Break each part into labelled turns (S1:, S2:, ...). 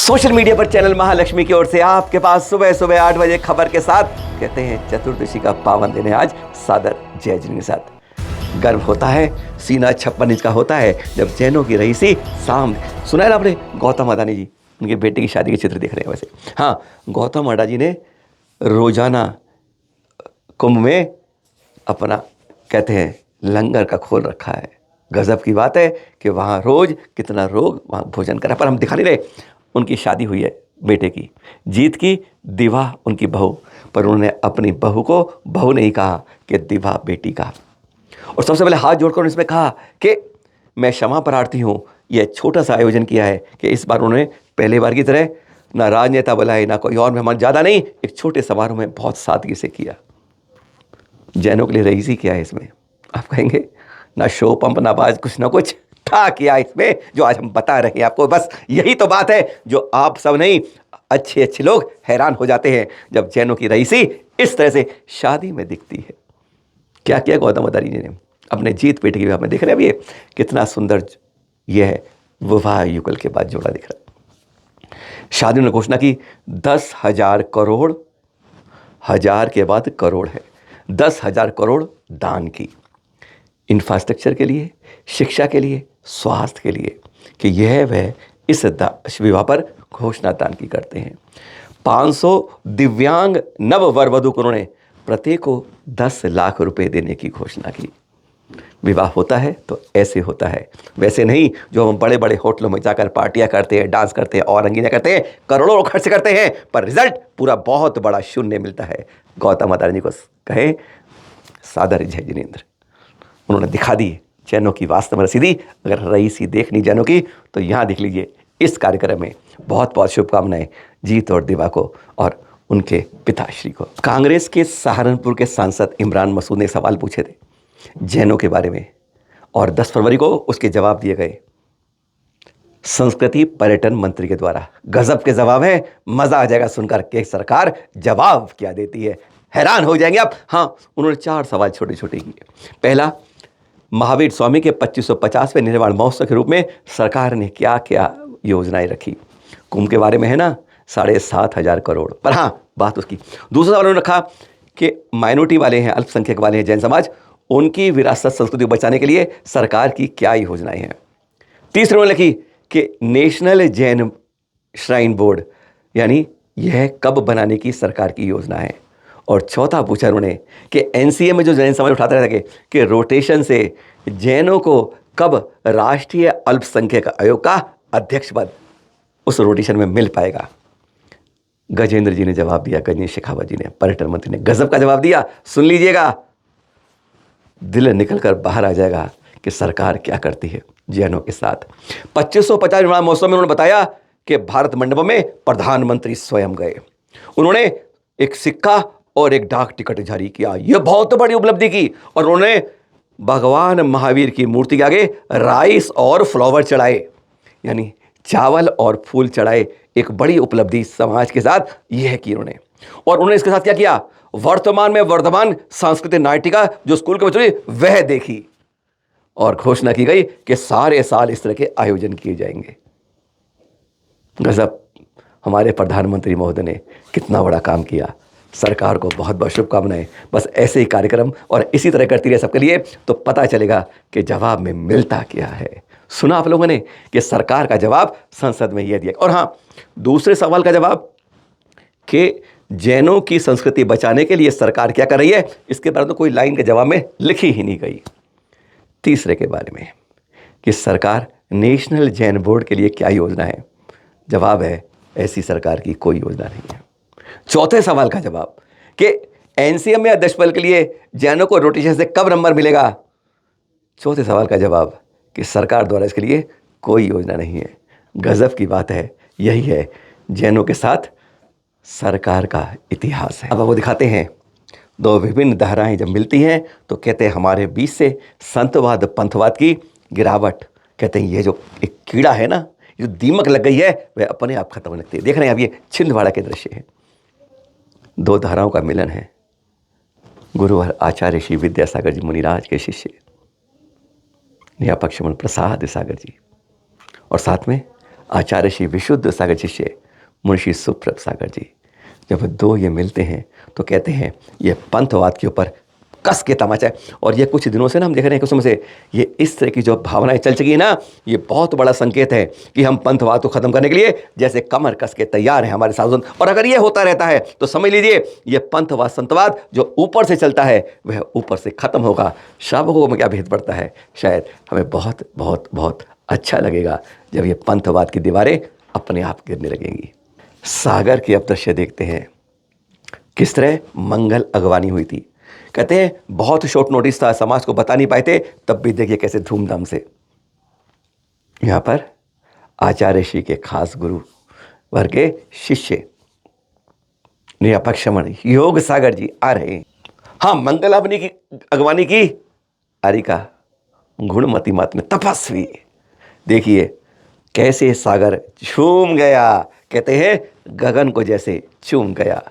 S1: Social media पर channel Mahalakshmi की ओर से आपके पास सुबह सुबह 8 बजे खबर के साथ कहते हैं चतुर्दशी का पावन दिन है आज। सादर जय जिन के साथ गर्व होता है, सीना 56 इंच का होता है जब जैनों की रईसी सामने। सुना है ना आपने गौतम अडानी जी, उनके बेटे की शादी के चित्र देख रहे हैं। वैसे हाँ, गौतम अडानी जी ने रोजाना कुंभ में अपना कहते हैं लंगर का खोल रखा है। गजब की बात है कि वहाँ रोज कितना लोग वहाँ भोजन करा, पर हम दिखा नहीं रहे। उनकी शादी हुई है बेटे की, जीत की दिवा उनकी बहू, पर उन्होंने अपनी बहू को बहू नहीं कहा कि दिवा बेटी का। और सबसे पहले हाथ जोड़कर उन्होंने इसमें कहा कि मैं क्षमा प्रार्थी हूँ। यह छोटा सा आयोजन किया है कि इस बार उन्होंने पहली बार की तरह ना राजनेता बुलाए ना कोई और मेहमान, ज़्यादा नहीं, एक छोटे समारोह में बहुत सादगी से किया। जैनों के लिए रईसी क्या है इसमें, आप कहेंगे ना शो पंप ना बाज, कुछ ना कुछ था किया इसमें जो आज हम बता रहे हैं आपको। बस यही तो बात है जो आप सब नहीं, अच्छे अच्छे लोग हैरान हो जाते हैं जब जैनों की रईसी इस तरह से शादी में दिखती है। क्या किया गौतम अडानी जी ने अपने जीत बेटे की विवाह में, देख रहे हैं अभी ये कितना सुंदर यह है विवाह युगल के बाद जोड़ा दिख रहा है। शादी ने घोषणा की 10,000 करोड़, हजार के बाद करोड़ है, 10,000 करोड़ दान की, इंफ्रास्ट्रक्चर के लिए, शिक्षा के लिए, स्वास्थ्य के लिए, कि यह वह इस विवाह पर घोषणा दान की करते हैं। 500 दिव्यांग नव वर वधू को उन्होंने प्रत्येक को 10 लाख रुपए देने की घोषणा की। विवाह होता है तो ऐसे होता है, वैसे नहीं जो हम बड़े बड़े होटलों में जाकर पार्टियां करते हैं, डांस करते हैं और रंगीनियां करते हैं, करोड़ों खर्च करते हैं, पर रिजल्ट पूरा बहुत बड़ा शून्य मिलता है। गौतम अडानी को कहे सादर जय जिनेंद्र, उन्होंने दिखा दी जैनों की वास्तव में रसीदी। अगर रईसी देखनी जैनों की तो यहाँ देख लीजिए इस कार्यक्रम में। बहुत बहुत शुभकामनाएं जीत और दिवा को और उनके पिताश्री को। कांग्रेस के सहारनपुर के सांसद इमरान मसूद ने सवाल पूछे थे जैनों के बारे में और 10 फरवरी को उसके जवाब दिए गए संस्कृति पर्यटन मंत्री के द्वारा। गजब के जवाब है, मजा आ जाएगा सुनकर कि सरकार जवाब क्या देती है, हैरान हो जाएंगे आप। हाँ, उन्होंने 4 सवाल छोटे छोटे किए। पहला, महावीर स्वामी के 2550वें निर्वाण महोत्सव के रूप में सरकार ने क्या क्या योजनाएं रखी। कुंभ के बारे में है ना 7,500 करोड़, पर हाँ बात उसकी। दूसरा सवाल उन्होंने रखा कि माइनॉरिटी वाले हैं, अल्पसंख्यक वाले हैं, जैन समाज, उनकी विरासत संस्कृति को बचाने के लिए सरकार की क्या योजनाएं हैं। तीसरी उन्होंने लिखी कि नेशनल जैन श्राइन बोर्ड यानी यह कब बनाने की सरकार की योजना है। और चौथा पूछा उन्होंने कि एनसीए में जो जैन समाज उठाते रहते कि रोटेशन से जैनों को कब राष्ट्रीय अल्पसंख्यक आयोग का अध्यक्ष पद उस रोटेशन में मिल पाएगा। गजेंद्र जी ने जवाब दिया, गजेंद्र शेखावत जी ने, पर्यटन मंत्री ने गजब का जवाब दिया। सुन लीजिएगा, दिल निकल कर बाहर आ जाएगा कि सरकार क्या करती है जैनों के साथ। 2550 निर्वाण महोत्सव में उन्होंने बताया कि भारत मंडपम में प्रधानमंत्री स्वयं गए, उन्होंने एक सिक्का और एक डाक टिकट जारी किया, यह बहुत बड़ी उपलब्धि की। और उन्होंने भगवान महावीर की मूर्ति के आगे राइस और फ्लावर चढ़ाए, यानी चावल और फूल चढ़ाए। एक बड़ी उपलब्धि समाज के साथ यह की उन्होंने। और उन्होंने इसके साथ क्या किया, वर्तमान में वर्धमान सांस्कृतिक नाटिका जो स्कूल के बच्चों ने वह देखी और घोषणा की गई कि सारे साल इस तरह के आयोजन किए जाएंगे। गजब, हमारे प्रधानमंत्री महोदय ने कितना बड़ा काम किया। सरकार को बहुत बहुत शुभकामनाएं। बस ऐसे ही कार्यक्रम और इसी तरह करती रहे सबके लिए, तो पता चलेगा कि जवाब में मिलता क्या है। सुना आप लोगों ने कि सरकार का जवाब संसद में यह दिया। और हाँ, दूसरे सवाल का जवाब कि जैनों की संस्कृति बचाने के लिए सरकार क्या कर रही है, इसके बारे में तो कोई लाइन के जवाब में लिखी ही नहीं गई। तीसरे के बारे में कि सरकार नेशनल जैन बोर्ड के लिए क्या योजना है, जवाब है ऐसी सरकार की कोई योजना नहीं है। चौथे सवाल का जवाब कि एनसीएम में अध्यक्ष पद के लिए जैनों को रोटेशन से कब नंबर मिलेगा, चौथे सवाल का जवाब कि सरकार द्वारा इसके लिए कोई योजना नहीं है। गजब की बात है, यही है जैनों के साथ सरकार का इतिहास है। अब वो दिखाते हैं दो विभिन्न धाराएं जब मिलती हैं तो कहते हैं हमारे बीच से संतवाद पंथवाद की गिरावट। कहते हैं ये जो एक कीड़ा है ना, जो दीमक लग गई है, वह अपने आप खत्म होने लगती है। देख रहे हैं अब ये छिंदवाड़ा के दृश्य है, दो धाराओं का मिलन है। गुरुवर आचार्य श्री विद्यासागर जी मुनिराज के शिष्य न्यापक श्रमण प्रसाद सागर जी, और साथ में आचार्य श्री विशुद्ध सागर शिष्य मुंशी सुप्रभ सागर जी। जब दो ये मिलते हैं तो कहते हैं ये पंथवाद के ऊपर कस के तमाचा है। और ये कुछ दिनों से ना हम देख रहे हैं, कुछ समय से ये इस तरह की जो भावनाएं चल चुकी है ना, ये बहुत बड़ा संकेत है कि हम पंथवाद को खत्म करने के लिए जैसे कमर कस के तैयार हैं हमारे साधु संत। और अगर ये होता रहता है तो समझ लीजिए ये पंथवाद संतवाद जो ऊपर से चलता है वह ऊपर से खत्म होगा। शावकों में क्या भेद पड़ता है, शायद हमें बहुत बहुत बहुत अच्छा लगेगा जब ये पंथवाद की दीवारें अपने आप गिरने लगेंगी। सागर के अब दृश्य देखते हैं, किस तरह मंगल अगवानी हुई थी। कहते हैं बहुत शॉर्ट नोटिस था, समाज को बता नहीं पाए थे, तब भी देखिए कैसे धूमधाम से यहां पर आचार्य श्री के खास गुरु वर्ग के शिष्य निरपक्षमण योग सागर जी आ रहे हैं। हाँ, मंगल अगवानी की आरिका गुणमती मात में तपस्वी। देखिए कैसे सागर झूम गया, कहते हैं गगन को जैसे चूम गया।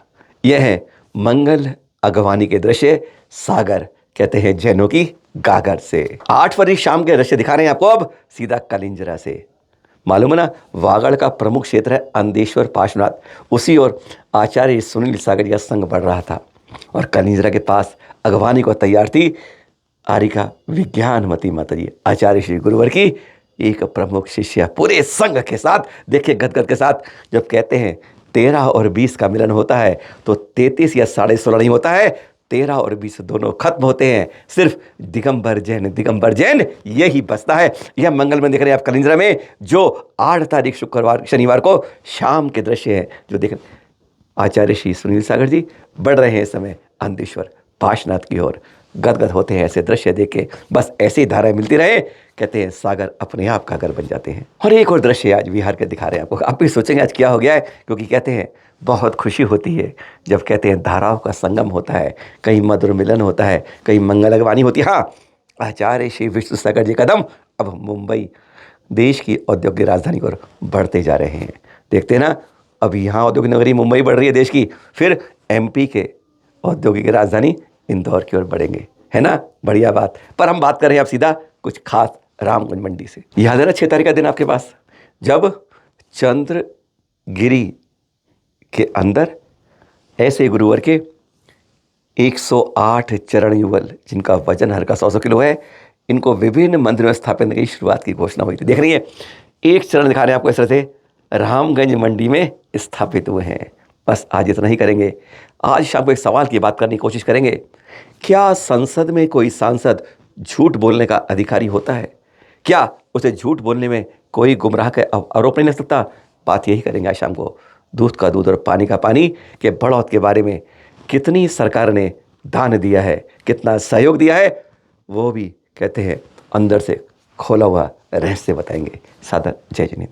S1: यह है मंगल अगवानी के दृश्य। सागर कहते हैं जैनों की गागर से। 8 फरवरी शाम के दृश्य दिखा रहे हैं आपको अब सीधा कलिंजरा से। मालूम है ना, वागड़ का प्रमुख क्षेत्र है अंधेश्वर पार्श्वनाथ, उसी ओर आचार्य सुनील सागर का संग बढ़ रहा था। और कलिंजरा के पास अगवानी को तैयार थी आरिका विज्ञानमती माता जी, आचार्य श्री गुरुवर की एक प्रमुख शिष्य पूरे संघ के साथ। देखिए गदगद के साथ जब कहते हैं 13 और 20 का मिलन होता है तो 33 या 16.5 नहीं होता है, 13 और 20 दोनों खत्म होते हैं। सिर्फ दिगंबर जैन यही बचता है। यह मंगल में देख रहे हैं आप कलिंजरा में, जो 8 तारीख शनिवार को शाम के दृश्य है जो देख आचार्य श्री सुनील सागर जी बढ़ रहे हैं इस समय अंधेश्वर पार्श्वनाथ की ओर। गदगद होते हैं ऐसे दृश्य देख के, बस ऐसी ही धाराएं मिलती रहे, कहते हैं सागर अपने आप का घर बन जाते हैं। और एक और दृश्य आज बिहार के दिखा रहे हैं आपको। आप भी सोचेंगे आज क्या हो गया है, क्योंकि कहते हैं बहुत खुशी होती है जब कहते हैं धाराओं का संगम होता है, कहीं मधुर मिलन होता है, कहीं मंगल अगवानी होती है। हाँ, आचार्य श्री विष्णु सागर जी कदम अब मुंबई देश की औद्योगिक राजधानी की ओर बढ़ते जा रहे हैं। देखते हैं ना, अब यहाँ औद्योगिक नगरी मुंबई बढ़ रही है देश की, फिर MP के औद्योगिक राजधानी इंदौर की ओर बढ़ेंगे, है ना, बढ़िया बात। पर हम बात कर रहे हैं अब सीधा कुछ खास रामगंज मंडी से। याद है ना 6 तारीख का दिन आपके पास, जब चंद्रगिरी के अंदर ऐसे गुरुवर के 108 चरण युगल जिनका वजन हल्का 100 किलो है, इनको विभिन्न मंदिरों में स्थापित करने की शुरुआत की घोषणा हुई थी। देख रही है, एक चरण दिखा रहे हैं आपको इस तरह से रामगंज मंडी में स्थापित हुए हैं। बस आज इतना ही करेंगे। आज शाम को एक सवाल की बात करने की कोशिश करेंगे, क्या संसद में कोई सांसद झूठ बोलने का अधिकारी होता है? क्या उसे झूठ बोलने में कोई गुमराह का आरोप नहीं लग सकता? बात यही करेंगे आज शाम को। दूध का दूध और पानी का पानी के बढ़ौत के बारे में कितनी सरकार ने दान दिया है, कितना सहयोग दिया है, वो भी कहते हैं अंदर से खोला हुआ रहस्य बताएंगे। सादर जय जय।